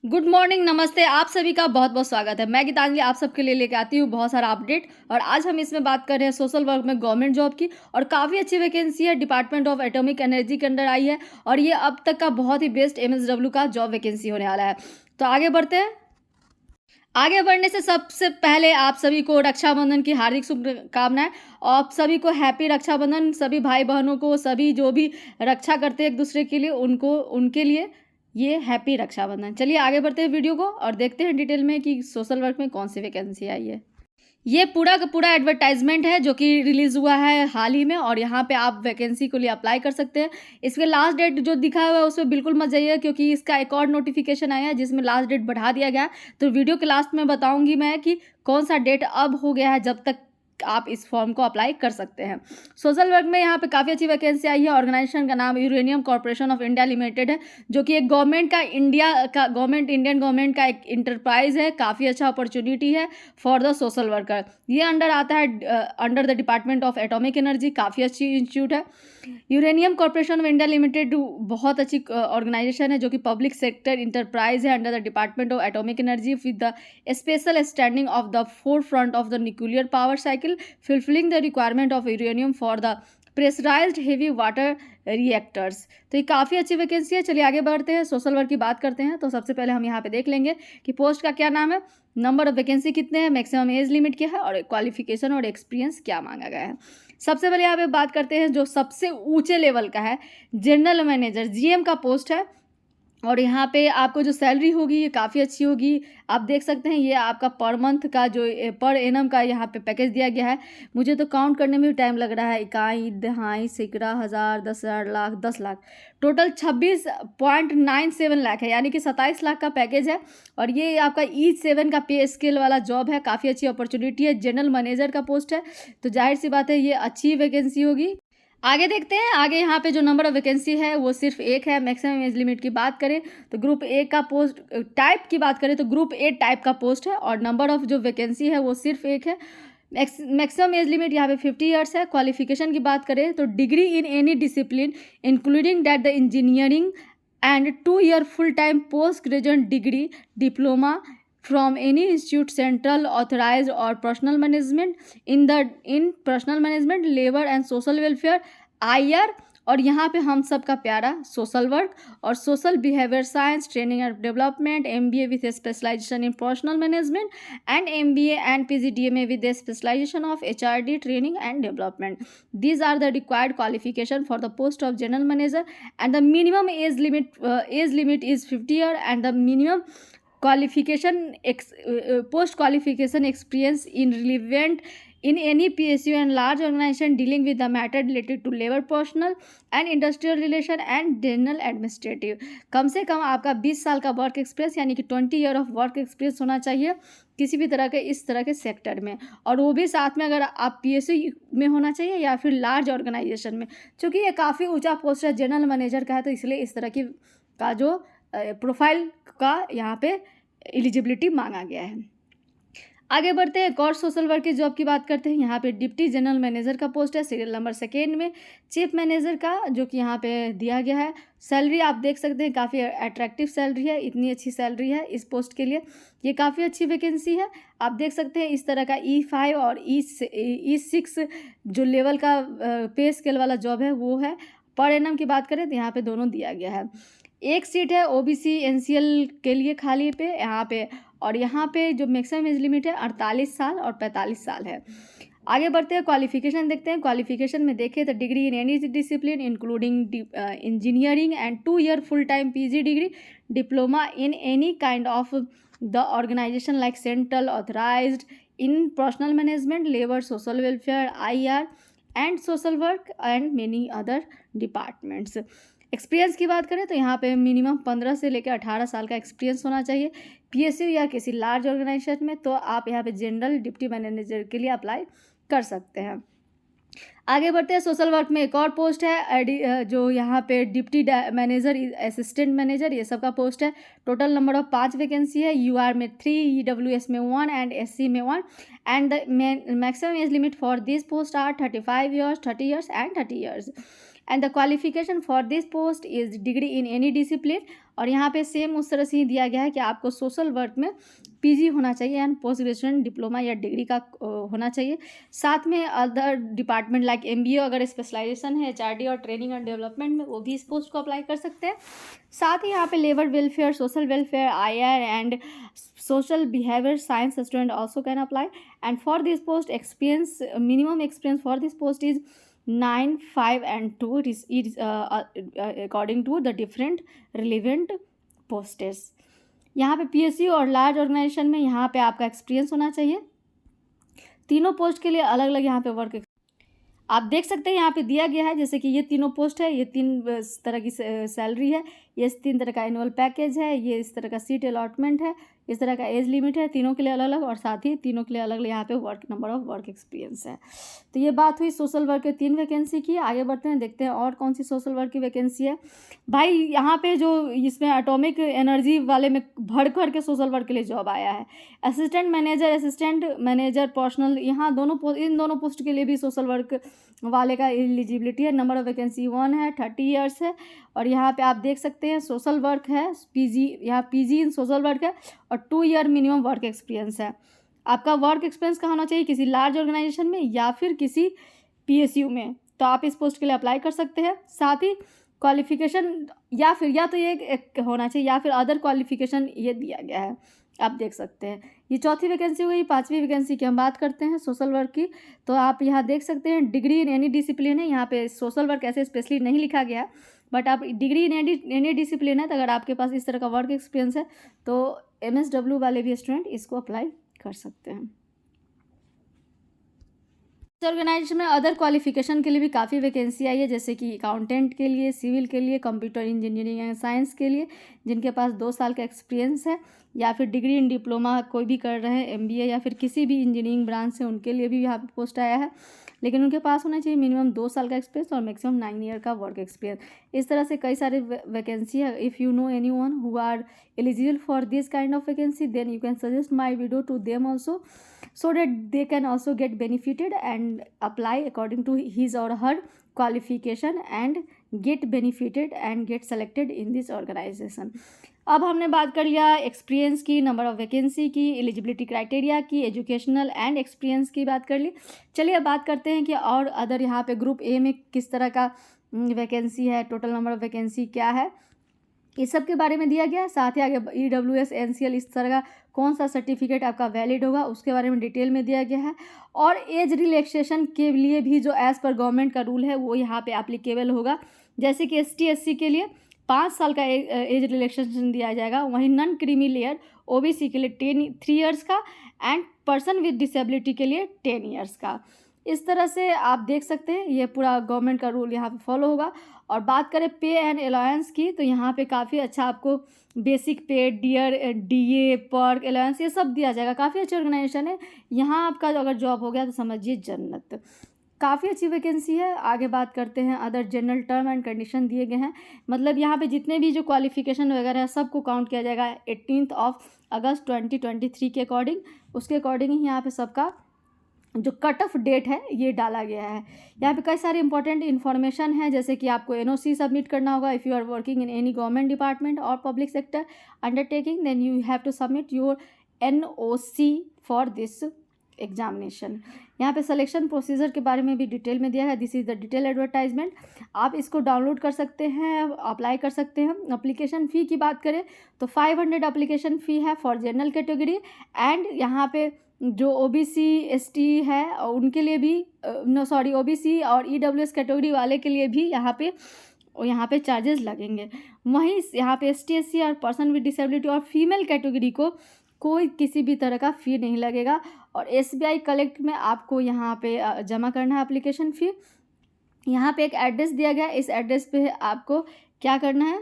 Good morning, नमस्ते। आप सभी का बहुत बहुत स्वागत है। मैं गीतांजलि आप सबके लिए लेके आती हूँ बहुत सारा अपडेट। और आज हम इसमें बात कर रहे हैं सोशल वर्क में गवर्नमेंट जॉब की। और काफ़ी अच्छी वैकेंसी है, डिपार्टमेंट ऑफ एटॉमिक एनर्जी के अंडर आई है। और ये अब तक का बहुत ही बेस्ट एमएसडब्ल्यू का जॉब वैकेंसी होने वाला है। तो आगे बढ़ते हैं। आगे बढ़ने से सबसे पहले आप सभी को रक्षाबंधन की हार्दिक शुभकामनाएं। और आप सभी को हैप्पी रक्षाबंधन। सभी भाई बहनों को, सभी जो भी रक्षा करते हैं एक दूसरे के लिए, उनको उनके लिए ये हैप्पी रक्षाबंधन। चलिए आगे बढ़ते हैं वीडियो को और देखते हैं डिटेल में कि सोशल वर्क में कौन सी वैकेंसी आई है। ये पूरा का पूरा एडवर्टाइजमेंट है जो कि रिलीज़ हुआ है हाल ही में, और यहाँ पे आप वैकेंसी के लिए अप्लाई कर सकते हैं। इसके लास्ट डेट जो दिखा हुआ है उसमें बिल्कुल मत जाइए, क्योंकि इसका एक और नोटिफिकेशन आया है जिसमें लास्ट डेट बढ़ा दिया गया है। तो वीडियो के लास्ट में बताऊंगी मैं कि कौन सा डेट अब हो गया है जब तक आप इस फॉर्म को अप्लाई कर सकते हैं। सोशल वर्क में यहाँ पे काफ़ी अच्छी वैकेंसी आई है। ऑर्गेनाइजेशन का नाम uranium corporation of India limited है, जो कि एक गवर्नमेंट इंडियन गवर्नमेंट का एक इंटरप्राइज है। काफ़ी अच्छा अपॉर्चुनिटी है फॉर द सोशल वर्कर। ये अंडर आता है under the department of atomic energy. काफ़ी अच्छी इंस्टीट्यूट है। Uranium corporation of India limited बहुत अच्छी ऑर्गेनाइजेशन है जो कि पब्लिक सेक्टर इंटरप्राइज है under the department of atomic energy with the special standing of the forefront of the nuclear power cycle, fulfilling the requirement of uranium for the pressurised heavy water reactors. तो ये काफ़ी अच्छी vacancy है। चलिए आगे बढ़ते हैं, social work की बात करते हैं। तो सबसे पहले हम यहाँ पे देख लेंगे कि पोस्ट का क्या नाम है, नंबर ऑफ वैकेंसी कितने हैं, मैक्सिमम एज लिमिट क्या है, और क्वालिफिकेशन और एक्सपीरियंस क्या मांगा गया है। सबसे पहले यहाँ पे बात करते हैं जो सबसे ऊंचे लेवल का है, जनरल मैनेजर जीएम का पोस्ट है। और यहाँ पे आपको जो सैलरी होगी ये काफ़ी अच्छी होगी। आप देख सकते हैं ये आपका पर मंथ का जो पर एनम का यहाँ पे पैकेज दिया गया है। मुझे तो काउंट करने में भी टाइम लग रहा है। इकाई, दहाई, सैकड़ा, हज़ार, 10,000, लाख, 10 लाख, टोटल 26.97 लाख है, यानी कि 27 लाख का पैकेज है। और ये आपका E7 का पे स्केल वाला जॉब है। काफ़ी अच्छी अपॉर्चुनिटी है। जनरल मैनेजर का पोस्ट है, तो जाहिर सी बात है ये अच्छी वैकेंसी होगी। आगे देखते हैं। आगे यहाँ पे जो नंबर ऑफ वैकेंसी है वो सिर्फ एक है। मैक्सिमम एज लिमिट की बात करें तो ग्रुप ए का पोस्ट, टाइप की बात करें तो ग्रुप ए टाइप का पोस्ट है। और नंबर ऑफ जो वैकेंसी है वो सिर्फ एक है। मैक्सिमम एज लिमिट यहाँ पे 50 ईयर्स है। क्वालिफिकेशन की बात करें तो degree in any discipline including that the engineering and 2 year full time post graduate degree diploma from any institute central authorized or personal management in personal management, labor and social welfare, IR। और यहाँ पे हम सब का प्यारा social work और social behaviour science training and development, MBA with specialisation in personal management and MBA and PGDMA with specialisation of HRD training and development. These are the required qualification for the post of general manager, and the minimum age limit is 50 year, and the minimum qualification post qualification experience in relevant in any PSU and large organization dealing with the matter related to labor, personal and industrial relation and general administrative। कम से कम आपका 20 साल का work experience यानी कि 20 year of work experience होना चाहिए किसी भी तरह के इस तरह के सेक्टर में। और वो भी साथ में अगर आप PSU में होना चाहिए या फिर लार्ज ऑर्गेनाइजेशन में। चूँकि ये काफ़ी ऊंचा पोस्ट है, जनरल मैनेजर का है, तो इसलिए इस तरह की का जो प्रोफाइल का यहाँ पे एलिजिबिलिटी मांगा गया है। आगे बढ़ते हैं, एक और सोशल वर्क की जॉब की बात करते हैं। यहाँ पे डिप्टी जनरल मैनेजर का पोस्ट है, सीरियल नंबर 2 में। चीफ मैनेजर का जो कि यहाँ पे दिया गया है। सैलरी आप देख सकते हैं काफ़ी अट्रैक्टिव सैलरी है, इतनी अच्छी सैलरी है इस पोस्ट के लिए। ये काफ़ी अच्छी वैकेंसी है। आप देख सकते हैं इस तरह का E5 और E6 जो लेवल का पे स्केल वाला जॉब है वो है। पर एनम की बात करें तो यहाँ पे दोनों दिया गया है। एक सीट है OBC NCL के लिए खाली पे यहाँ पे। और यहाँ पे जो मैक्सिमम एज लिमिट है 48 साल और 45 साल है। आगे बढ़ते हैं, क्वालिफिकेशन देखते हैं। क्वालिफिकेशन में देखें तो degree in any discipline including engineering and 2 year full time PG degree, diploma in any kind of the organisation like central authorised in personal management, labour, social welfare, IR and social work and many other departments. Experience की बात करें तो यहाँ पे minimum 15 से लेकर 18 साल का एक्सपीरियंस होना चाहिए PSU या किसी लार्ज ऑर्गेनाइजेशन में। तो आप यहाँ पे जनरल डिप्टी मैनेजर के लिए अप्लाई कर सकते हैं। आगे बढ़ते हैं, सोशल वर्क में एक और पोस्ट है जो यहाँ पे डिप्टी मैनेजर, असिस्टेंट मैनेजर, ये सब का पोस्ट है। टोटल नंबर ऑफ 5 वैकेंसी है। UR में 3, EWS में 1 एंड SC में 1। And the maximum age limit for this post are 35 years, 30 years and 30 years। And the qualification for this post is degree in any discipline. और यहाँ पे same उस तरह से ही दिया गया है कि आपको सोशल वर्क में पीजी होना चाहिए एंड पोस्ट ग्रेजुएशन डिप्लोमा या डिग्री का होना चाहिए। साथ में अदर डिपार्टमेंट लाइक एमबीए अगर स्पेशलाइजेशन है एचआरडी और ट्रेनिंग एंड डेवलपमेंट में, वो भी इस पोस्ट को अप्लाई कर सकते हैं। साथ ही यहाँ पे labour welfare, social welfare, IR and social behaviour science student also can apply. And for this post experience, minimum experience for this post is 9, 5 and 2 according to the different relevant posts। यहाँ पे PSU और large organisation में यहाँ पे आपका experience होना चाहिए। तीनों पोस्ट के लिए अलग अलग यहाँ पे वर्क आप देख सकते हैं यहाँ पे दिया गया है। जैसे कि ये तीनों पोस्ट है, ये 3 तरह की सैलरी है, ये 3 तरह का एनुअल पैकेज है, ये इस तरह का सीट अलॉटमेंट है, इस तरह का एज लिमिट है, तीनों के लिए अलग अलग, और साथ ही तीनों के लिए अलग अलग यहाँ पे नंबर ऑफ वर्क एक्सपीरियंस है। तो ये बात हुई सोशल वर्क के 3 वैकेंसी की। आगे बढ़ते हैं, देखते हैं और कौन सी सोशल वर्क की वैकेंसी है। भाई यहाँ पे जो इसमें एटॉमिक एनर्जी वाले में भर के सोशल वर्क के लिए जॉब आया है। असिस्टेंट मैनेजर पर्सनल, यहाँ इन दोनों पोस्ट के लिए भी सोशल वर्क वाले का एलिजिबिलिटी है। नंबर ऑफ वैकेंसी 1 है, 30 ईयर्स है। और यहाँ पे आप देख सकते हैं सोशल वर्क है, पीजी, यहाँ पीजी इन सोशल वर्क है, और 2 ईयर मिनिमम वर्क एक्सपीरियंस है। आपका वर्क एक्सपीरियंस कहाँ होना चाहिए? किसी लार्ज ऑर्गेनाइजेशन में या फिर किसी पीएसयू में, तो आप इस पोस्ट के लिए अप्लाई कर सकते हैं। साथ ही क्वालिफिकेशन या तो ये एक होना चाहिए या फिर अदर क्वालिफिकेशन ये दिया गया है, आप देख सकते हैं। ये चौथी वैकेंसी हुई। 5वीं वैकेंसी की हम बात करते हैं सोशल वर्क की। तो आप यहाँ देख सकते हैं डिग्री इन एनी डिसिप्लिन है। यहाँ पे सोशल वर्क ऐसे स्पेशली नहीं लिखा गया, बट आप डिग्री इन एनी डिसिप्लिन है, तो अगर आपके पास इस तरह का वर्क एक्सपीरियंस है तो MSW वाले भी स्टूडेंट इसको अप्लाई कर सकते हैं। ऑर्गेनाइजेशन में अदर क्वालिफिकेशन के लिए भी काफ़ी वैकेंसी आई है, जैसे कि अकाउंटेंट के लिए, सिविल के लिए, कंप्यूटर इंजीनियरिंग एंड साइंस के लिए, जिनके पास 2 साल का एक्सपीरियंस है, या फिर डिग्री इन डिप्लोमा कोई भी कर रहे हैं, एमबीए या फिर किसी भी इंजीनियरिंग ब्रांच से, उनके लिए भी यहाँ पे पोस्ट आया है। लेकिन उनके पास होना चाहिए मिनिमम 2 साल का एक्सपीरियंस और मैक्सिमम 9 ईयर का वर्क एक्सपीरियंस। इस तरह से कई सारे वैकेंसी है। If you know anyone who are eligible for this kind of vacancy, then you can suggest my video to them also, so that they can also get benefited and apply according to his or her qualification and get benefited and get selected in this organization। अब हमने बात कर लिया experience की, number of vacancy की, eligibility criteria की, educational and experience की बात कर ली। चलिए अब बात करते हैं कि और अदर यहाँ पे ग्रुप ए में किस तरह का वैकेंसी है, टोटल नंबर ऑफ वैकेंसी क्या है, इस सब के बारे में दिया गया है। साथ ही आगे EWS NCL इस तरह का कौन सा सर्टिफिकेट आपका वैलिड होगा उसके बारे में डिटेल में दिया गया है। और एज रिलैक्सेशन के लिए भी जो एज़ पर गवर्नमेंट का रूल है वो यहाँ पे एप्लीकेबल होगा। जैसे कि ST SC के लिए 5 साल का एज रिलैक्सेशन दिया जाएगा, वहीं नॉन क्रीमी लेयर OBC के लिए 3 ईयर्स का एंड पर्सन विद डिसेबिलिटी के लिए 10 ईयर्स का। इस तरह से आप देख सकते हैं ये पूरा गवर्नमेंट का रूल यहाँ पे फॉलो होगा। और बात करें पे एंड अलाउंस की, तो यहाँ पे काफ़ी अच्छा आपको बेसिक पे, DA, पर्क, अलाउंस ये सब दिया जाएगा। काफ़ी अच्छी ऑर्गेनाइजेशन है। यहाँ आपका अगर जॉब हो गया तो समझिए जन्नत। काफ़ी अच्छी वैकेंसी है। आगे बात करते हैं, other general term and condition दिए गए हैं। मतलब यहाँ पे जितने भी जो क्वालिफिकेशन वगैरह है सबको काउंट किया जाएगा 18 अगस्त 2023 के अकॉर्डिंग। उसके अकॉर्डिंग ही यहाँ पे सबका जो कट ऑफ डेट है ये डाला गया है। यहाँ पे कई सारे इंपॉर्टेंट इन्फॉर्मेशन है, जैसे कि आपको NOC सबमिट करना होगा। If you are working in any government department और public sector undertaking, then you have to submit your NOC for this examination. यहाँ पे सिलेक्शन प्रोसीजर के बारे में भी डिटेल में दिया है। This is the detail advertisement. आप इसको डाउनलोड कर सकते हैं, अप्लाई कर सकते हैं। अप्लीकेशन फ़ी की बात करें तो 500 अप्लीकेशन फ़ी है फॉर जनरल कैटेगरी, एंड यहाँ पे जो OBC ST है उनके लिए भी OBC और EWS कैटेगरी वाले के लिए भी यहाँ पे चार्जेस लगेंगे। वहीं यहाँ पे ST SC और पर्सन विद डिसेबिलिटी और फीमेल कैटेगरी को कोई किसी भी तरह का फ़ी नहीं लगेगा। और SBI कलेक्ट में आपको यहाँ पे जमा करना है एप्लीकेशन फ़ी। यहाँ पे एक एड्रेस दिया गया है, इस एड्रेस पे आपको क्या करना है,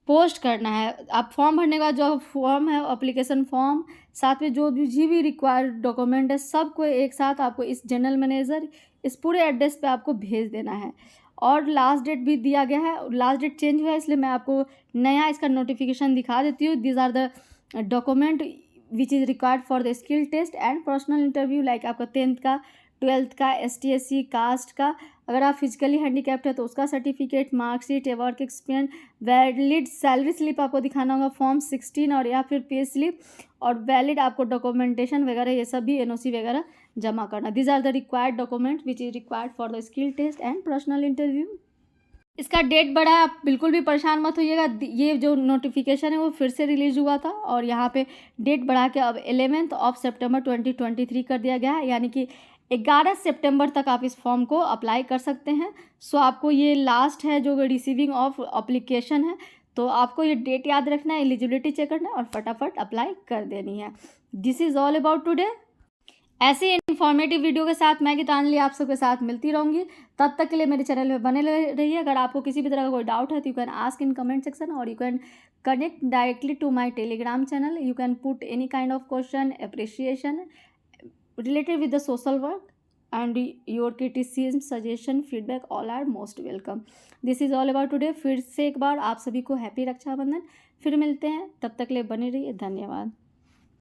पोस्ट करना है। आप फॉर्म भरने का जो फॉर्म है, एप्लीकेशन फॉर्म, साथ में जो भी रिक्वायर्ड डॉक्यूमेंट है सबको एक साथ आपको इस जनरल मैनेजर इस पूरे एड्रेस पे आपको भेज देना है। और लास्ट डेट भी दिया गया है, लास्ट डेट चेंज हुआ है इसलिए मैं आपको नया इसका नोटिफिकेशन दिखा देती हूँ। These are the document which is required for the skill test and personal interview, like आपका 10th का ट्वेल्थ का, ST/SC कास्ट का, अगर आप फिजिकली हैंडीकैप्ड है तो उसका सर्टिफिकेट, मार्कशीट या work experience, valid salary slip आपको दिखाना होगा फॉर्म 16 और या फिर पे स्लिप, और वैलिड आपको डॉक्यूमेंटेशन वगैरह ये सब भी NOC वगैरह जमा करना। These are the required document which is required for the skill test and personal interview. इसका डेट बढ़ा है, आप बिल्कुल भी परेशान मत होइएगा। ये जो नोटिफिकेशन है वो फिर से रिलीज हुआ था और यहाँ पे डेट बढ़ा के अब 11 सितंबर 2023 कर दिया गया है, यानी कि 11 सितंबर तक आप इस फॉर्म को अप्लाई कर सकते हैं। सो आपको ये लास्ट है जो रिसीविंग ऑफ अप्लीकेशन है, तो आपको ये डेट याद रखना है, एलिजिबिलिटी चेक करना है और फटाफट अप्लाई कर देनी है। This is all about today. ऐसे इन्फॉर्मेटिव वीडियो के साथ मैं गीतांजलि आप सबके साथ मिलती रहूंगी। तब तक के लिए मेरे चैनल में बने रहिए। अगर आपको किसी भी तरह का कोई डाउट है तो you can ask in comment section और you can connect directly to my Telegram channel. You can put any kind of question, appreciation related with the social work, and your criticism, suggestion, feedback all are most welcome. This is all about today। फिर से एक बार आप सभी को happy Rakshabandhan. फिर मिलते हैं, तब तक के लिए बने रहिए। धन्यवाद।